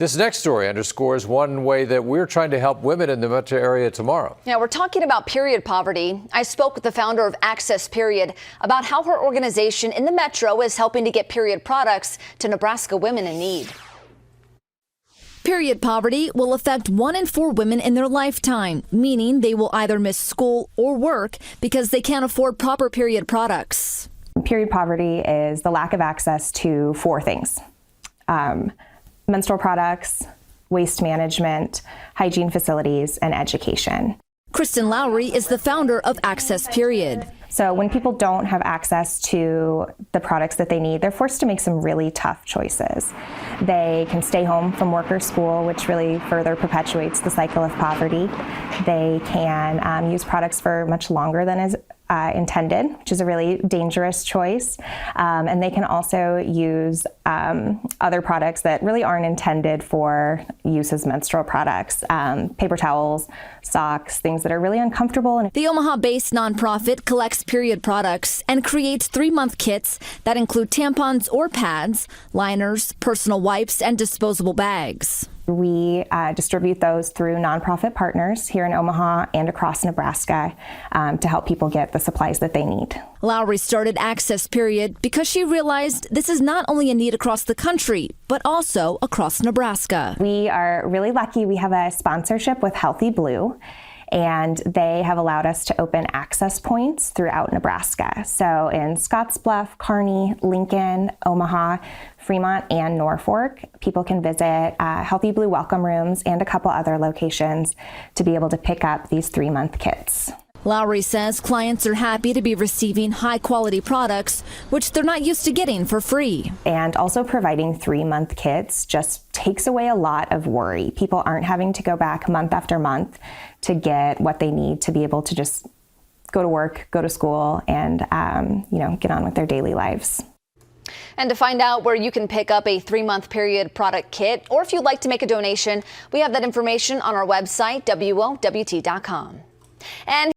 This next story underscores one way that we're trying to help women in the metro area tomorrow. Yeah, we're talking about period poverty. I spoke with the founder of Access Period about how her organization in the metro is helping to get period products to Nebraska women in need. Period poverty will affect 1 in 4 women in their lifetime, meaning they will either miss school or work because they can't afford proper period products. Period poverty is the lack of access to 4 things. Menstrual products, waste management, hygiene facilities, and education. Kristen Lowry is the founder of Access Period. So when people don't have access to the products that they need, they're forced to make some really tough choices. They can stay home from work or school, which really further perpetuates the cycle of poverty. They can use products for much longer than is intended, which is a really dangerous choice. And they can also use other products that really aren't intended for use as menstrual products, paper towels, socks, things that are really uncomfortable. The Omaha-based nonprofit collects period products and creates 3-month kits that include tampons or pads, liners, personal wipes, and disposable bags. We distribute those through nonprofit partners here in Omaha and across Nebraska to help people get the supplies that they need. Lowry started Access Period because she realized this is not only a need across the country, but also across Nebraska. We are really lucky. We have a sponsorship with Healthy Blue, and they have allowed us to open access points throughout Nebraska. So in Scottsbluff, Kearney, Lincoln, Omaha, Fremont, and Norfolk, people can visit Healthy Blue welcome rooms and a couple other locations to be able to pick up these 3-month kits. Lowry says clients are happy to be receiving high-quality products, which they're not used to getting for free. And also providing 3-month kits just takes away a lot of worry. People aren't having to go back month after month to get what they need to be able to just go to work, go to school, and get on with their daily lives. And to find out where you can pick up a 3-month period product kit, or if you'd like to make a donation, we have that information on our website, WOWT.com. And